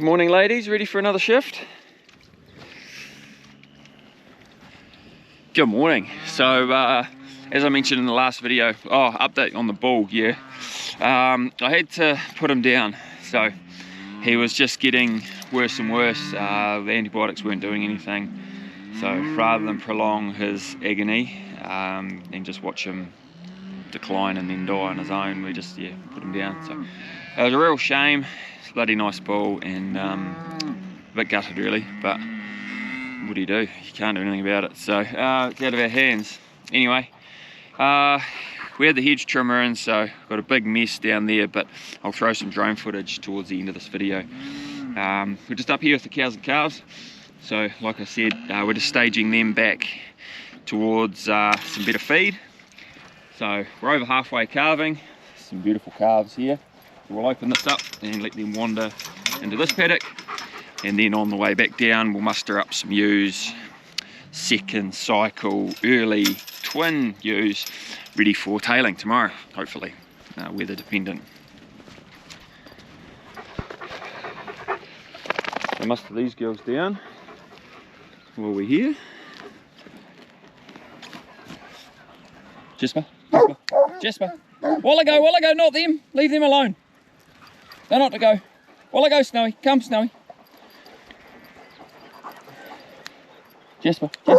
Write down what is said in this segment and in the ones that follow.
Good morning, ladies. Ready for another shift? Good morning. So, as I mentioned in the last video, update on the bull, yeah. I had to put him down. So, he was just getting worse and worse. The antibiotics weren't doing anything. So, rather than prolong his agony and just watch him decline and then die on his own, we just, put him down. So, it was a real shame. Bloody nice bull, and a bit gutted really, but what do? You can't do anything about it. So it's out of our hands. Anyway, we had the hedge trimmer in, so got a big mess down there, but I'll throw some drone footage towards the end of this video. We're just up here with the cows and calves. So like I said, we're just staging them back towards some better feed. So we're over halfway calving. Some beautiful calves here. We'll open this up and let them wander into this paddock, and then on the way back down we'll muster up some ewes, second cycle early twin ewes, ready for tailing tomorrow, hopefully, weather dependent. So muster these girls down while we're here. Jesper, while I go, not them, leave them alone. They're not to go. While I go, Snowy. Come, Snowy. Jesper, get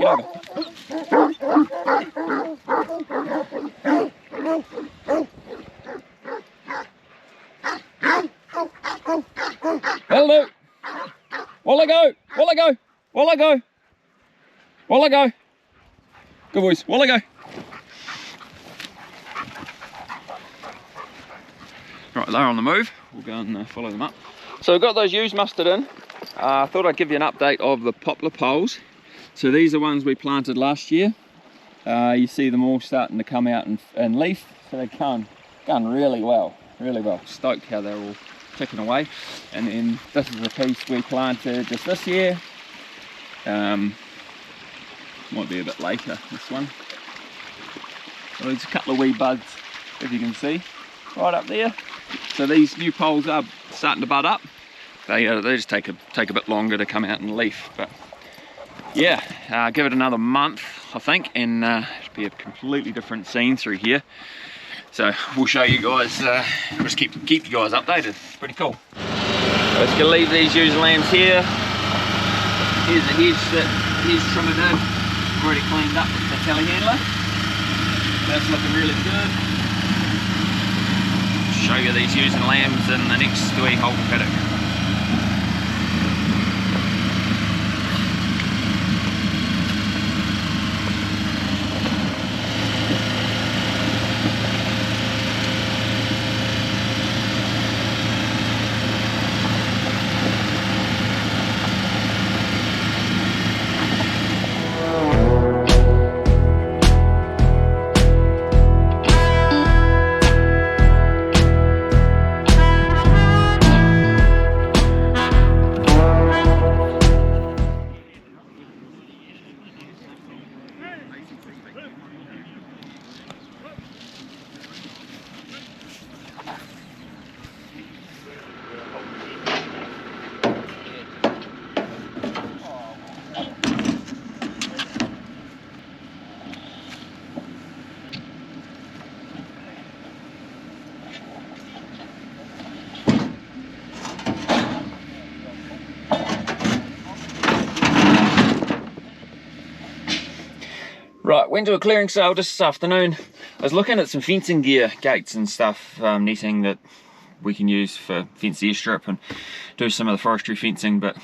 over. Hello. While I go. Good boys, while I go. Right, they're on the move. We'll go and follow them up. So we've got those ewes mustered in. I thought I'd give you an update of the poplar poles. So these are ones we planted last year. You see them all starting to come out in leaf. So they're going really well, Stoked how they're all ticking away. And then this is a piece we planted just this year. Might be a bit later, this one. So there's a couple of wee buds, if you can see, right up there. So these new poles are starting to bud up. They just take a bit longer to come out in leaf, but yeah, give it another month, I think, and it'll be a completely different scene through here. So we'll show you guys, we'll just keep you guys updated. Pretty cool. So just gonna leave these ewes and lambs here. Here's the hedge that he's trimmed in. Already cleaned up with the telehandler. That's looking really good. Show you these ewes and lambs in the next wee holding paddock. Right, went to a clearing sale just this afternoon. I was looking at some fencing gear, gates and stuff, netting that we can use for fence airstrip and do some of the forestry fencing, but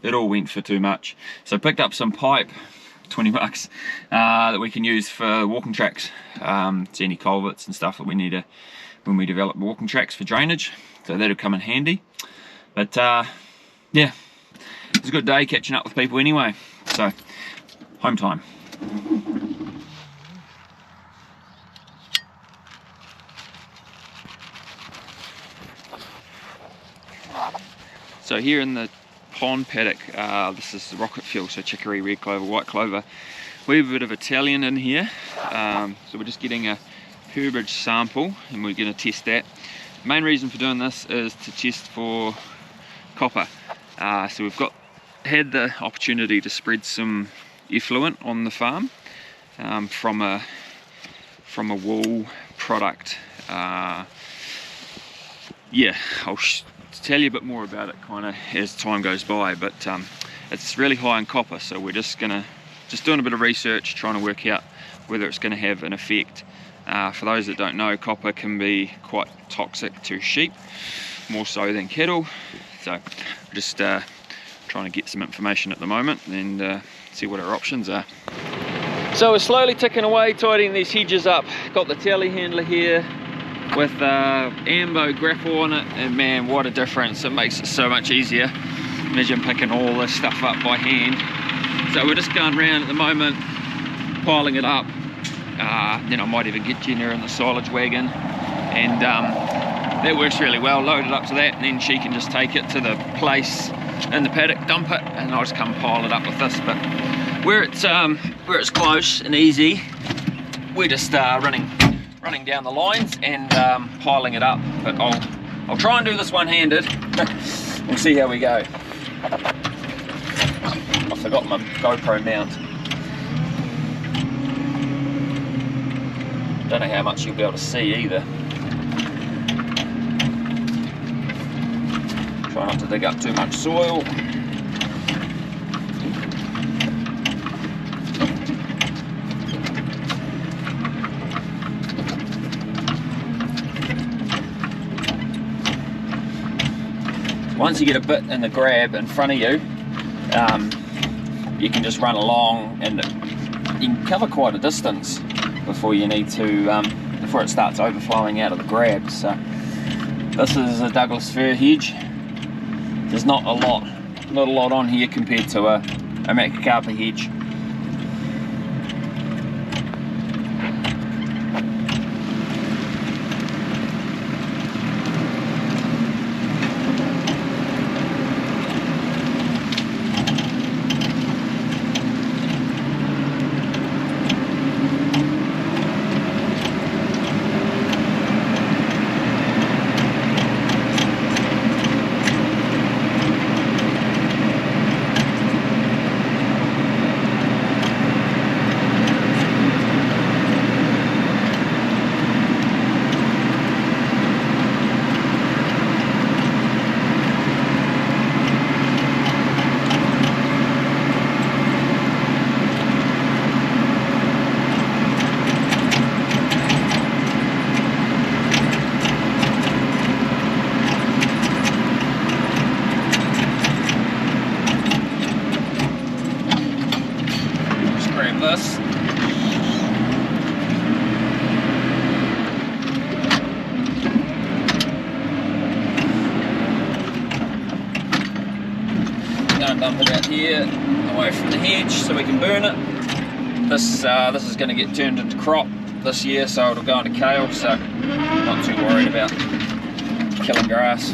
it all went for too much. So I picked up some pipe, 20 bucks, that we can use for walking tracks, to any culverts and stuff that we need when we develop walking tracks for drainage. So that'll come in handy. But yeah, it was a good day catching up with people anyway. So, home time. So here in the pond paddock, this is the rocket fuel, so chicory, red clover, white clover. We have a bit of Italian in here, so we're just getting a herbage sample and we're going to test that. The main reason for doing this is to test for copper. So we've had the opportunity to spread some effluent on the farm from a wool product. Yeah, I'll tell you a bit more about it kind of as time goes by, but it's really high in copper, so we're just doing a bit of research, trying to work out whether it's going to have an effect. For those that don't know, copper can be quite toxic to sheep, more so than cattle, so we're just trying to get some information at the moment and see what our options are. So we're slowly ticking away, tidying these hedges up. Got the telehandler here with Ambo grapple on it, and man, what a difference. It makes it so much easier. Imagine picking all this stuff up by hand. So we're just going around at the moment, piling it up. Then I might even get Genna in the silage wagon, and that works really well. Load it up to that, and then she can just take it to the place in the paddock, dump it, and I'll just come pile it up with this. But where it's close and easy, we're just running down the lines and piling it up. But I'll try and do this one-handed. We'll see how we go. I forgot my GoPro mount. Don't know how much you'll be able to see either. Try not to dig up too much soil. Once you get a bit in the grab in front of you, you can just run along, and you can cover quite a distance before you need to, before it starts overflowing out of the grab. So this is a Douglas fir hedge. There's not a lot on here compared to a Macacarpa hedge. Dump it out here, away from the hedge, so we can burn it. This is going to get turned into crop this year, so it'll go into kale, so I'm not too worried about killing grass.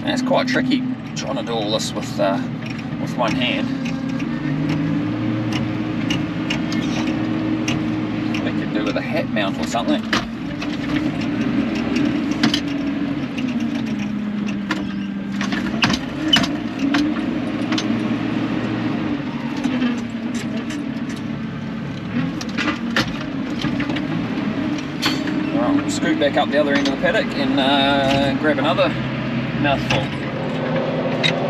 And it's quite tricky trying to do all this with one hand. With a hat mount or something. Right, we'll scoot back up the other end of the paddock and grab another mouthful.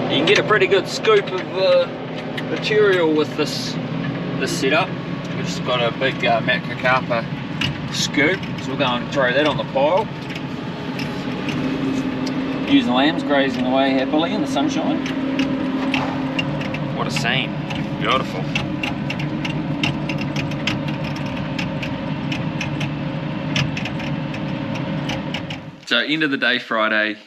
You can get a pretty good scoop of material with this setup. We've just got a big Macacarpa scoop, so we'll go and throw that on the pile. Using lambs grazing away happily in the sunshine. What a scene, beautiful. So end of the day Friday,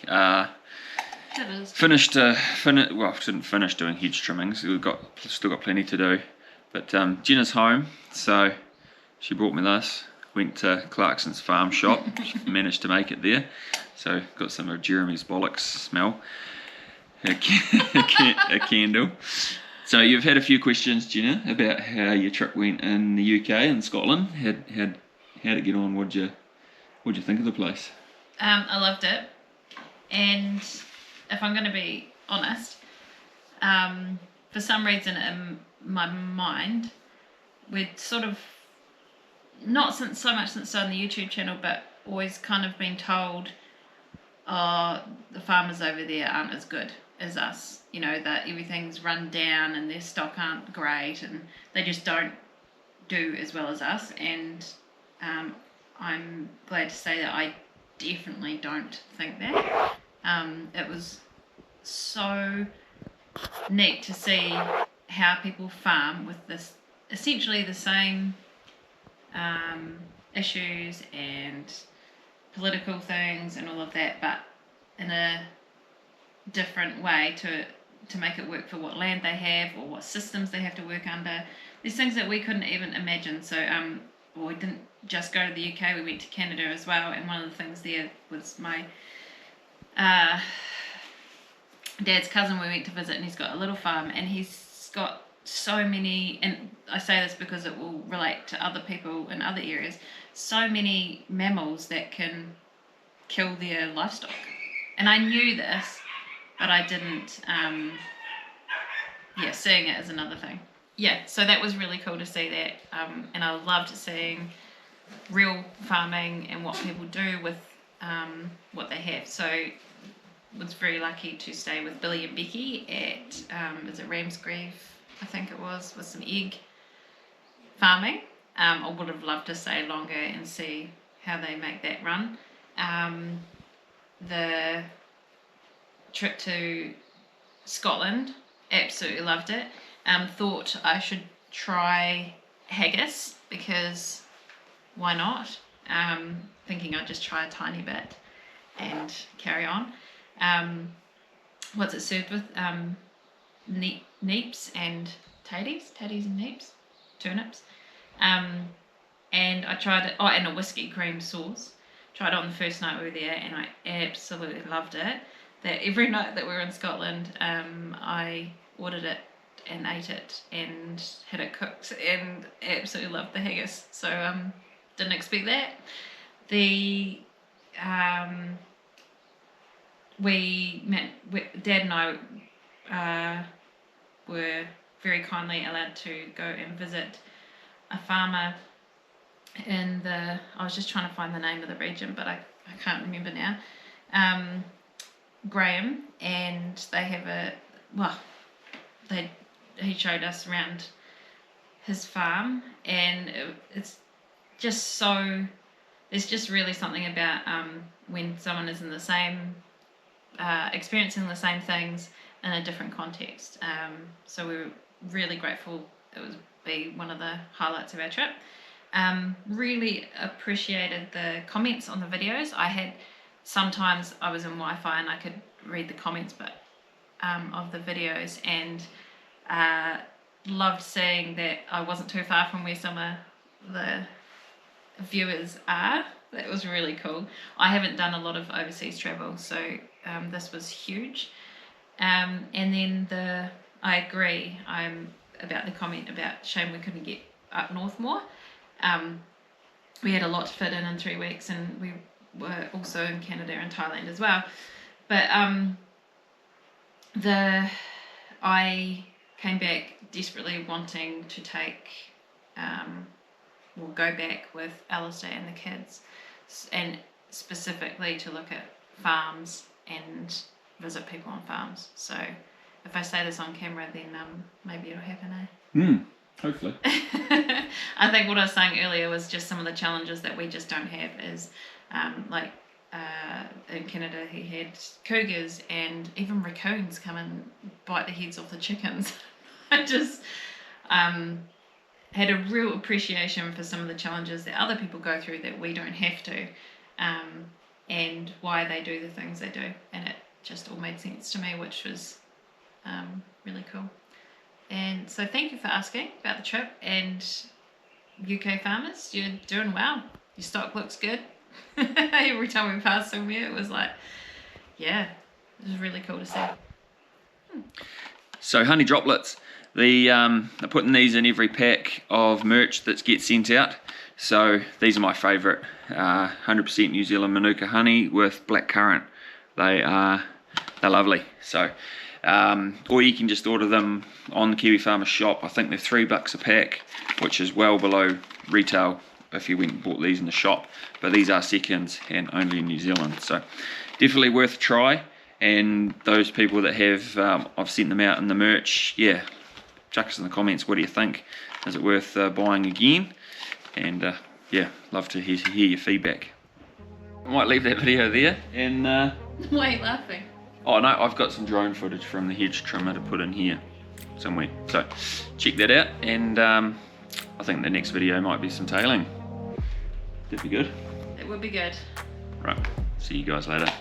didn't finish doing hedge trimmings. We've still got plenty to do. But Genna's home, so she brought me this. Went to Clarkson's farm shop, managed to make it there. So got some of Jeremy's bollocks smell. a candle. So you've had a few questions, Genna, about how your trip went in the UK and Scotland. How'd it get on? What'd you think of the place? I loved it, and if I'm going to be honest, for some reason in my mind, we'd sort of not since so much since on the YouTube channel, but always kind of been told, oh, the farmers over there aren't as good as us, you know, that everything's run down and their stock aren't great and they just don't do as well as us. And I'm glad to say that I definitely don't think that. It was so neat to see how people farm with this essentially the same issues and political things and all of that, but in a different way to make it work for what land they have or what systems they have to work under. There's things that we couldn't even imagine. So we didn't just go to the UK, we went to Canada as well, and one of the things there was my dad's cousin we went to visit, and he's got a little farm, and he's got so many, and I say this because it will relate to other people in other areas, so many mammals that can kill their livestock. And I knew this, but I didn't, seeing it is another thing. Yeah, so that was really cool to see that, and I loved seeing real farming and what people do with what they have. So was very lucky to stay with Billy and Becky at is it Ramsgrave, I think it was, with some egg farming. I would have loved to stay longer and see how they make that run. The trip to Scotland, absolutely loved it. Thought I should try haggis because why not? Thinking I'd just try a tiny bit and carry on. What's it served with? Neeps and tatties and neeps, turnips. And I tried it, and a whiskey cream sauce. Tried it on the first night we were there, and I absolutely loved it. That every night that we were in Scotland, I ordered it and ate it and had it cooked and absolutely loved the haggis. So didn't expect that. Dad and I were very kindly allowed to go and visit a farmer in I was just trying to find the name of the region, but I can't remember now. Graham, and they have he showed us around his farm, and it's just so, there's just really something about when someone is in the same, experiencing the same things in a different context. So we were really grateful. It was be one of the highlights of our trip. Really appreciated the comments on the videos. Sometimes I was in Wi-Fi and I could read the comments of the videos, and loved seeing that I wasn't too far from where some of the viewers are. That was really cool. I haven't done a lot of overseas travel, so this was huge. And then I agree about the comment about shame we couldn't get up north more. We had a lot to fit in 3 weeks, and we were also in Canada and Thailand as well. But I came back desperately wanting to go back with Alistair and the kids, and specifically to look at farms and visit people on farms. So if I say this on camera, then maybe it'll happen, eh? Hopefully. I think what I was saying earlier was just some of the challenges that we just don't have is in Canada he had cougars and even raccoons come and bite the heads off the chickens. I just had a real appreciation for some of the challenges that other people go through that we don't have to, and why they do the things they do, and it just all made sense to me, which was really cool. And so thank you for asking about the trip, and UK farmers, you're doing well. Your stock looks good. Every time we passed somewhere, it was like, yeah, it was really cool to see. So honey droplets, I'm putting these in every pack of merch that gets sent out. So these are my favourite, 100% New Zealand Manuka honey with black currant. They're lovely. So, or you can just order them on the Kiwi Farmer shop. I think they're $3 a pack, which is well below retail if you went and bought these in the shop. But these are seconds and only in New Zealand. So definitely worth a try. And those people that have, I've sent them out in the merch, yeah, chuck us in the comments, what do you think? Is it worth buying again? And yeah, love to hear your feedback. I might leave that video there and... Why are you laughing? Oh no, I've got some drone footage from the hedge trimmer to put in here somewhere. So check that out, and I think the next video might be some tailing. That'd be good. It would be good. Right, see you guys later.